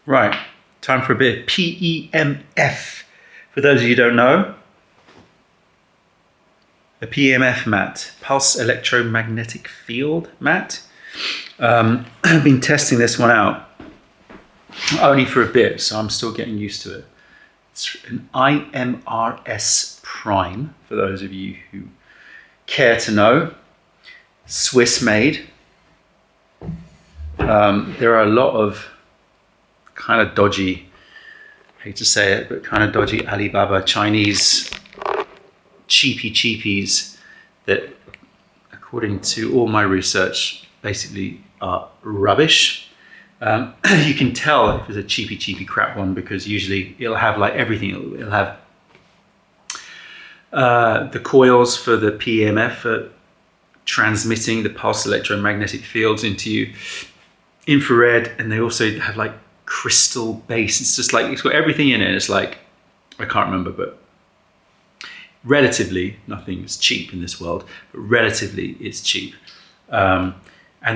Right, time for a bit of PEMF. For those of you who don't know, a PEMF mat, pulse electromagnetic field mat. I've been testing this one out only for a bit, so I'm still getting used to it. It's an IMRS Prime, for those of you who care to know. Swiss made. There are a lot of kind of dodgy, hate to say it, but kind of dodgy Alibaba Chinese cheapies that, according to all my research, basically are rubbish. You can tell if it's a cheapy crap one because usually it'll have like everything. It'll have the coils for the PEMF for transmitting the pulse electromagnetic fields into you, infrared, and they also have like crystal base. It's just like, it's got everything in it. It's like, I can't remember, but relatively, nothing is cheap in this world, but relatively it's cheap. And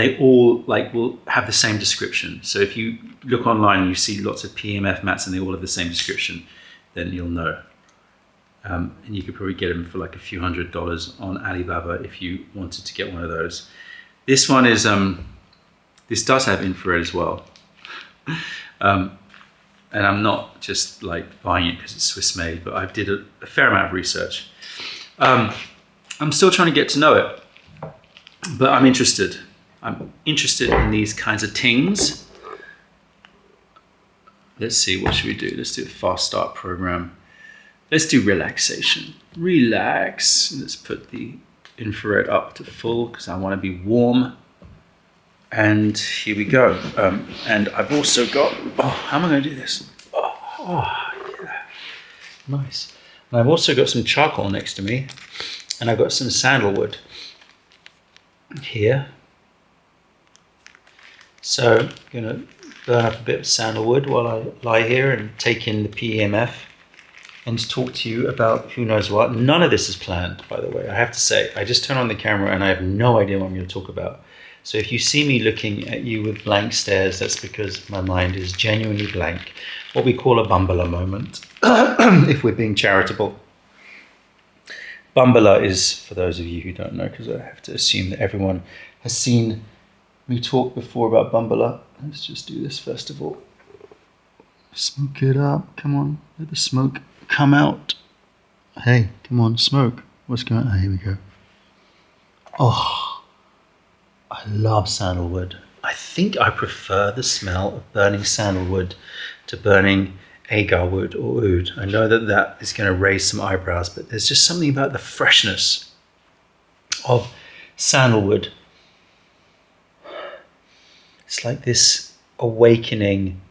they all like will have the same description. So if you look online and you see lots of PEMF mats and they all have the same description, then you'll know. And you could probably get them for like a few $100s on Alibaba if you wanted to get one of those. This one is, this does have infrared as well. And I'm not just like buying it because it's Swiss made, but I did a fair amount of research. I'm still trying to get to know it, but I'm interested. I'm interested in these kinds of things. Let's see, what should we do? Let's do a fast start program. Let's do relaxation. Relax. Let's put the infrared up to full because I want to be warm. And here we go. And I've also got, how am I going to do this? Yeah. Nice. And I've also got some charcoal next to me. And I've got some sandalwood here. So I'm going to burn up a bit of sandalwood while I lie here and take in the PEMF and talk to you about who knows what. None of this is planned, by the way. I have to say, I just turn on the camera and I have no idea what I'm going to talk about. So if you see me looking at you with blank stares, that's because my mind is genuinely blank. What we call a bumbler moment, if we're being charitable. Bumbler is, for those of you who don't know, because I have to assume that everyone has seen me talk before about bumbler. Let's just do this first of all. Smoke it up, come on, let the smoke come out. Hey, come on, smoke. What's going on? Here we go. Oh, I love sandalwood. I think I prefer the smell of burning sandalwood to burning agar wood or oud. I know that that is going to raise some eyebrows, but there's just something about the freshness of sandalwood. It's like this awakening,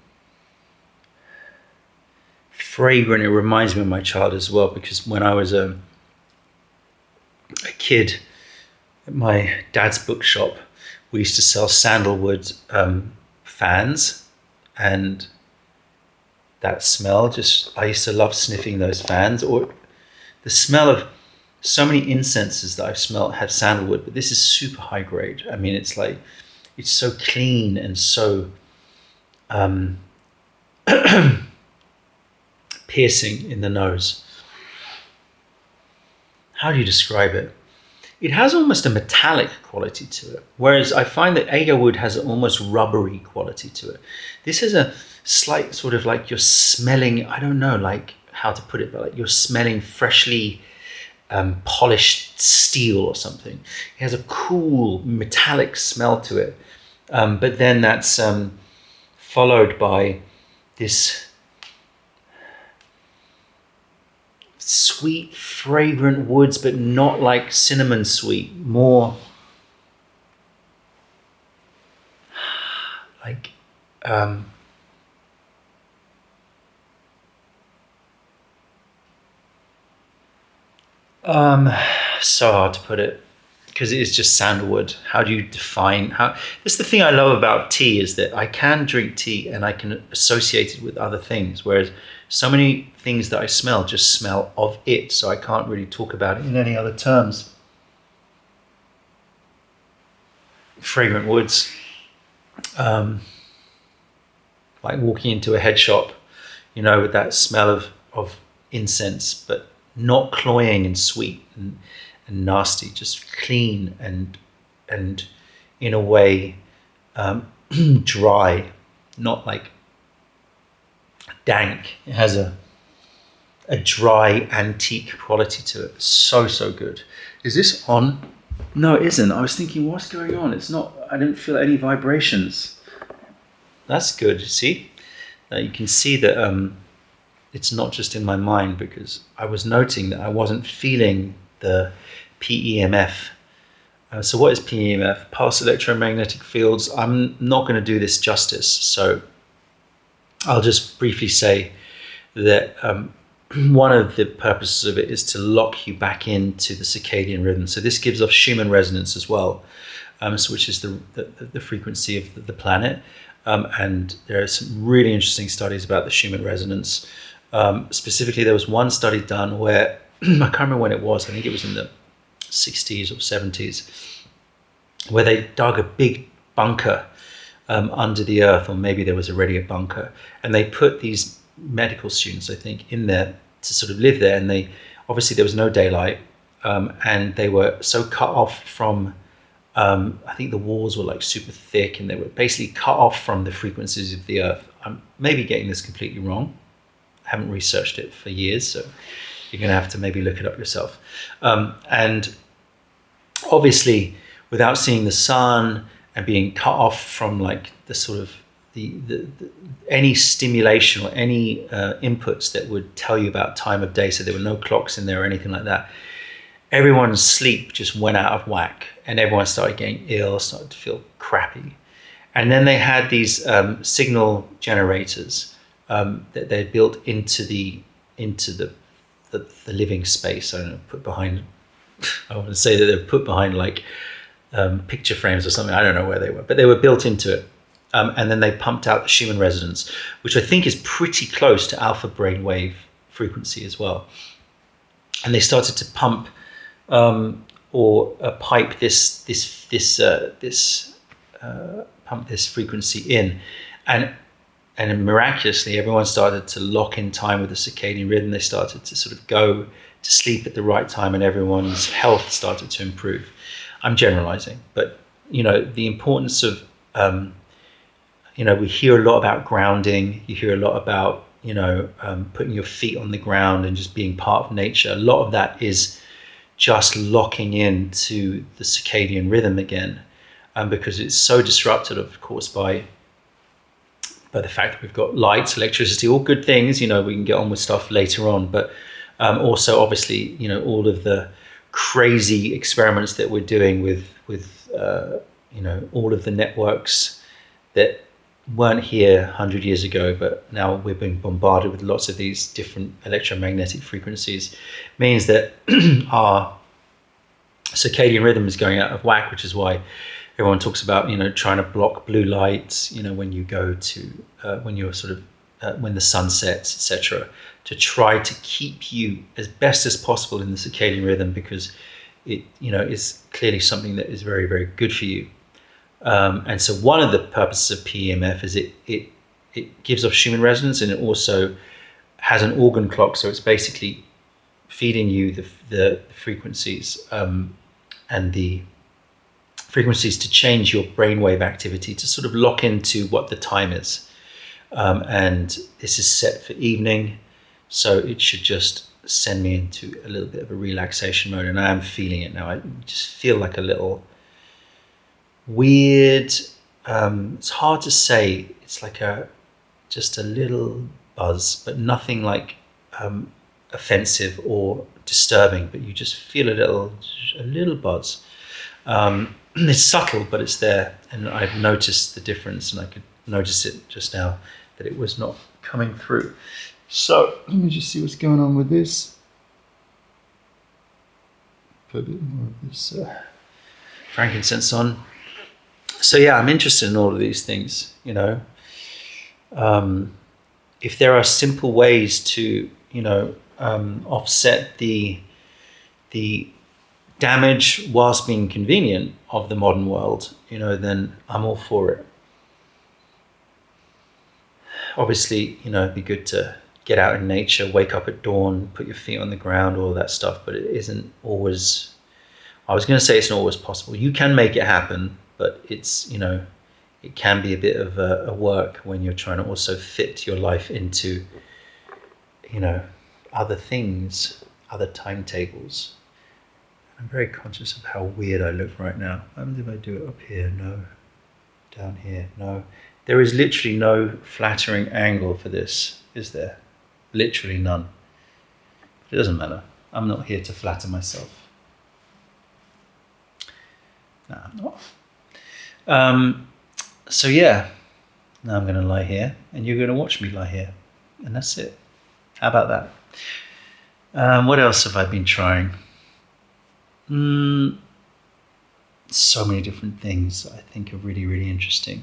fragrant. It reminds me of my childhood as well, because when I was a kid at my dad's bookshop, we used to sell sandalwood fans, and that smell I used to love sniffing those fans, or the smell of so many incenses that I've smelled have sandalwood, but this is super high grade. I mean, it's like, it's so clean and so piercing in the nose. How do you describe it? It has almost a metallic quality to it, whereas I find that agar wood has an almost rubbery quality to it. This has a slight sort of like you're smelling, I don't know like how to put it, but like you're smelling freshly polished steel or something. It has a cool metallic smell to it, but then that's followed by this sweet, fragrant woods, but not like cinnamon sweet, more like so hard to put it because it is just sandalwood. How do you define that's the thing I love about tea, is that I can drink tea and I can associate it with other things, whereas so many things that I smell just smell of it, so I can't really talk about it in any other terms. Fragrant woods. Well, like walking into a head shop, with that smell of incense, but not cloying and sweet and nasty, just clean and in a way dry, not like dank. It has a dry antique quality to it. So good. Is this on? No, it isn't. I was thinking, what's going on? It's not. I didn't feel any vibrations. That's good. See, now you can see that it's not just in my mind, because I was noting that I wasn't feeling the PEMF. So what is PEMF? Pulse electromagnetic fields. I'm not going to do this justice, so I'll just briefly say that one of the purposes of it is to lock you back into the circadian rhythm. So this gives off Schumann resonance as well, which is the frequency of the planet. And there are some really interesting studies about the Schumann resonance. Specifically, there was one study done where, I can't remember when it was, I think it was in the 60s or 70s, where they dug a big bunker under the earth, or maybe there was already a bunker, and they put these medical students, I think, in there to sort of live there. And they, obviously there was no daylight, and they were so cut off from, I think the walls were like super thick, and they were basically cut off from the frequencies of the earth. I'm maybe getting this completely wrong. I haven't researched it for years, so you're going to have to maybe look it up yourself. And obviously, without seeing the sun and being cut off from like the sort of the any stimulation or any inputs that would tell you about time of day, so there were no clocks in there or anything like that, everyone's sleep just went out of whack, and everyone started getting ill, started to feel crappy. And then they had these signal generators that they built into the living space. I don't know, put behind, I want to say that they were put behind like picture frames or something. I don't know where they were, but they were built into it. And then they pumped out the Schumann resonance, which I think is pretty close to alpha brainwave frequency as well. And they started to pump or pipe this frequency in, and miraculously everyone started to lock in time with the circadian rhythm. They started to sort of go to sleep at the right time, and everyone's health started to improve. I'm generalizing, but the importance of we hear a lot about grounding. You hear a lot about putting your feet on the ground and just being part of nature. A lot of that is just locking into the circadian rhythm again, because it's so disrupted, of course, by the fact that we've got lights, electricity, all good things. We can get on with stuff later on, but also obviously all of the crazy experiments that we're doing with all of the networks that weren't here 100 years ago, but now we're being bombarded with lots of these different electromagnetic frequencies, means that our circadian rhythm is going out of whack, which is why everyone talks about trying to block blue lights when you go to when you're sort of when the sun sets, etc., to try to keep you as best as possible in the circadian rhythm, because it is clearly something that is very, very good for you. And so one of the purposes of PEMF is it gives off Schumann resonance, and it also has an organ clock. So it's basically feeding you the frequencies and the frequencies to change your brainwave activity, to sort of lock into what the time is. And this is set for evening, so it should just send me into a little bit of a relaxation mode, and I am feeling it now. I just feel like a little weird, it's hard to say, it's like just a little buzz, but nothing like offensive or disturbing, but you just feel a little buzz. It's subtle, but it's there, and I've noticed the difference, and I could notice it just now that it was not coming through. So let me just see what's going on with this. Put a bit more of this frankincense on. So yeah, I'm interested in all of these things. If there are simple ways to offset the damage whilst being convenient of the modern world, then I'm all for it. obviously, it'd be good to get out in nature, wake up at dawn, put your feet on the ground, all that stuff, but it isn't always, I was going to say it's not always possible. You can make it happen, but it's, it can be a bit of a work when you're trying to also fit your life into, other things, other timetables. I'm very conscious of how weird I look right now. What happens if I do it up here? No. Down here? No. There is literally no flattering angle for this, is there? Literally none. It doesn't matter. I'm not here to flatter myself. No, I'm not. So yeah, now I'm going to lie here and you're going to watch me lie here. And that's it. How about that? What else have I been trying? So many different things that I think are really, really interesting.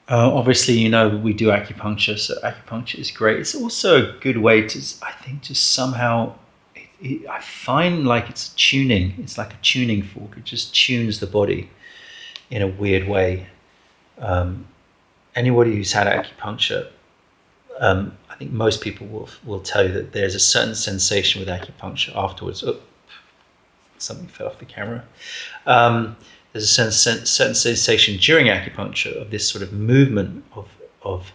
Obviously, we do acupuncture, so acupuncture is great. It's also a good way to, I think, just somehow, I find like it's tuning. It's like a tuning fork. It just tunes the body in a weird way. Anybody who's had acupuncture, I think most people will tell you that there's a certain sensation with acupuncture afterwards. Oh, something fell off the camera. There's a certain sensation during acupuncture of this sort of movement of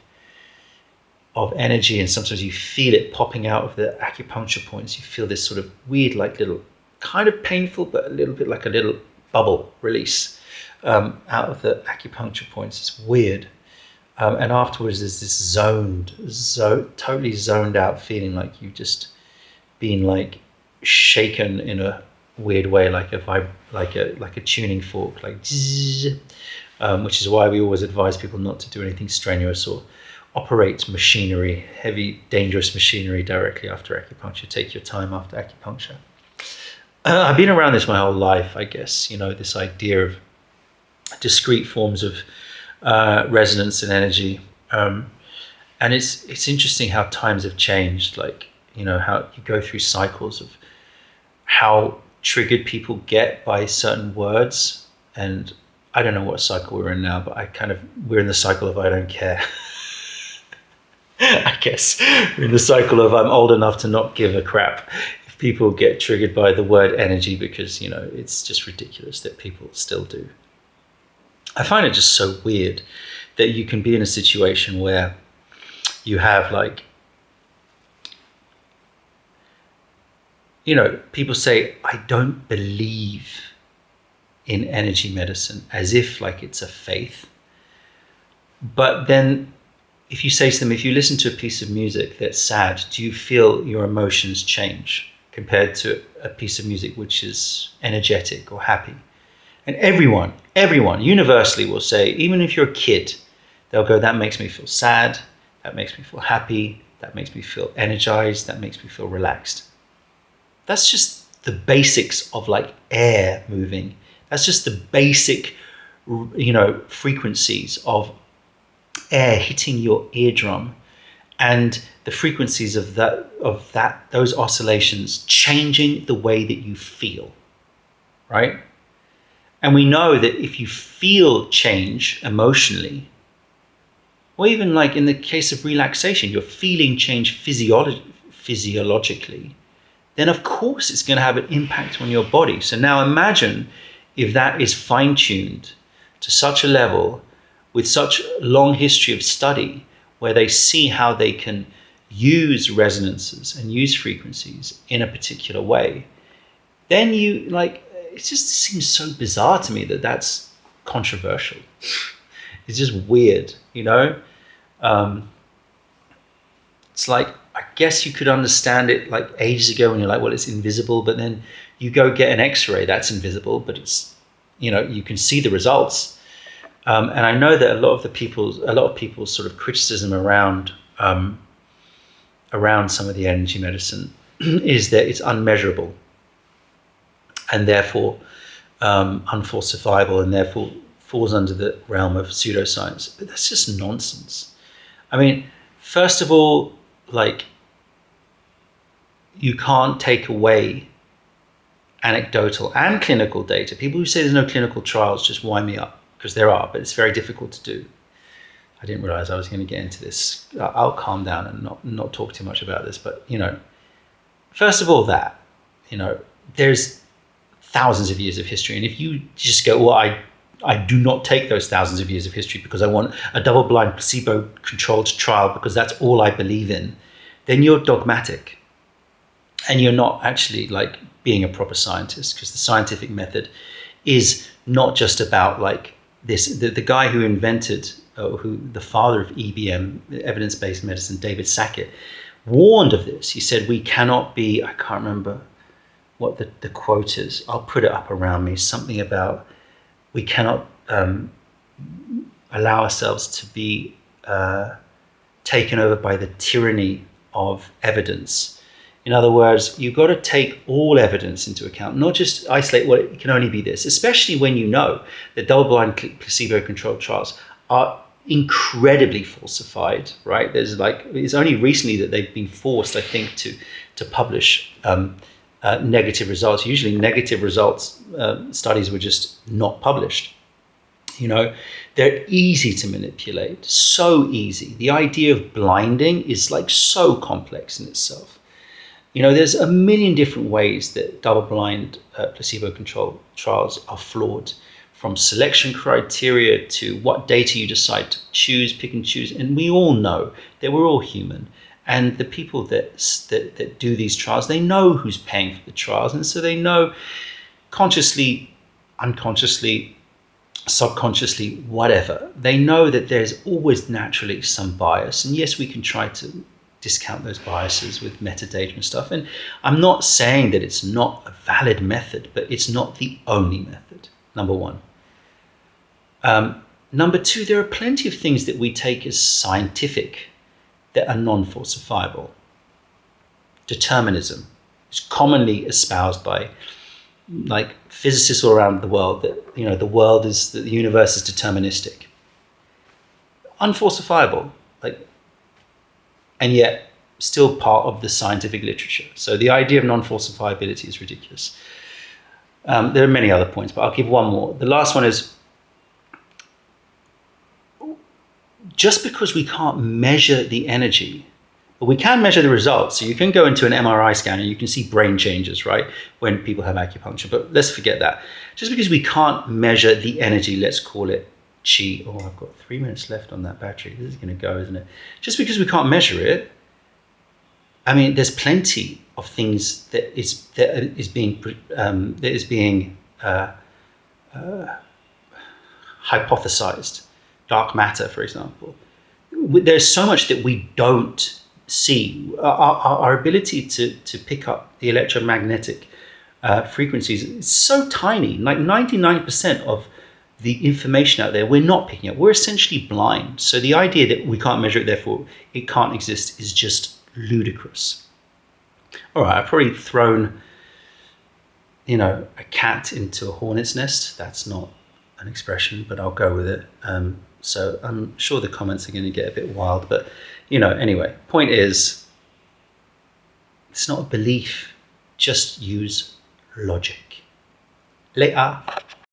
energy, and sometimes you feel it popping out of the acupuncture points. You feel this sort of weird, like little, kind of painful, but a little bit like a little bubble release out of the acupuncture points. It's weird. And afterwards there's this totally zoned out feeling, like you've just been like shaken in a weird way, like a tuning fork, like zzz, which is why we always advise people not to do anything strenuous or operate machinery, heavy, dangerous machinery directly after acupuncture. Take your time after acupuncture. I've been around this my whole life, I guess, this idea of discrete forms of resonance and energy. And it's interesting how times have changed, like, how you go through cycles of how triggered people get by certain words. And I don't know what cycle we're in now, but we're in the cycle of I don't care. I guess we're in the cycle of I'm old enough to not give a crap if people get triggered by the word energy, because, it's just ridiculous that people still do. I find it just so weird that you can be in a situation where you have like, people say, I don't believe in energy medicine, as if like it's a faith. But then if you say to them, if you listen to a piece of music that's sad, do you feel your emotions change compared to a piece of music which is energetic or happy? And everyone universally will say, even if you're a kid, they'll go, that makes me feel sad, that makes me feel happy, that makes me feel energized, that makes me feel relaxed. That's just the basics of like air moving. That's just the basic, frequencies of air hitting your eardrum, and the frequencies of those oscillations changing the way that you feel, right? And we know that if you feel change emotionally, or even like in the case of relaxation, you're feeling change physiologically, then of course it's going to have an impact on your body. So now imagine if that is fine-tuned to such a level, with such a long history of study, where they see how they can use resonances and use frequencies in a particular way, then it just seems so bizarre to me that that's controversial. It's just weird, It's like, I guess you could understand it like ages ago when you're like, well, it's invisible, but then you go get an X-ray, that's invisible, but it's, you can see the results. And I know that a lot of people's sort of criticism around some of the energy medicine is that it's unmeasurable, and therefore unfalsifiable, and therefore falls under the realm of pseudoscience. But that's just nonsense. I mean, first of all, like, you can't take away anecdotal and clinical data. People who say there's no clinical trials just wind me up, because there are, but it's very difficult to do. I didn't realize I was going to get into this. I'll calm down and not talk too much about this. But, first of all, there's thousands of years of history. And if you just go, well, I do not take those thousands of years of history because I want a double-blind, placebo-controlled trial because that's all I believe in, then you're dogmatic. And you're not actually like being a proper scientist, because the scientific method is not just about like this. The guy who invented, the father of EBM, evidence-based medicine, David Sackett, warned of this. He said, we cannot be, I can't remember what the quote is. I'll put it up around me. Something about we cannot allow ourselves to be taken over by the tyranny of evidence. In other words, you've got to take all evidence into account, not just isolate, well, it can only be this, especially when you know that double-blind placebo-controlled trials are incredibly falsified, right? It's only recently that they've been forced, I think, to publish negative results. Usually negative results, studies were just not published. They're easy to manipulate, so easy. The idea of blinding is like so complex in itself. There's a million different ways that double-blind placebo-controlled trials are flawed, from selection criteria to what data you decide to pick and choose. And we all know that we're all human. And the people that do these trials, they know who's paying for the trials. And so they know consciously, unconsciously, subconsciously, whatever. They know that there's always naturally some bias. And yes, we can try to discount those biases with metadata and stuff. And I'm not saying that it's not a valid method, but it's not the only method, number one. Number two, there are plenty of things that we take as scientific that are non-falsifiable. Determinism is commonly espoused by like physicists all around the world that, the universe is deterministic. Unfalsifiable, and yet still part of the scientific literature. So the idea of non-falsifiability is ridiculous. There are many other points, but I'll give one more. The last one is, just because we can't measure the energy, but we can measure the results. So you can go into an MRI scan and you can see brain changes, right, when people have acupuncture. But let's forget that. Just because we can't measure the energy, let's call it chi. Oh, I've got 3 minutes left on that battery. This is going to go, isn't it? Just because we can't measure it, I mean, there's plenty of things that is being hypothesized. Dark matter, for example. There's so much that we don't see. Our ability to pick up the electromagnetic frequencies is so tiny. Like 99% of the information out there, we're not picking up. We're essentially blind. So the idea that we can't measure it, therefore it can't exist, is just ludicrous. All right, I've probably thrown, a cat into a hornet's nest. That's not an expression, but I'll go with it. So I'm sure the comments are going to get a bit wild, but anyway, point is, it's not a belief. Just use logic. Later.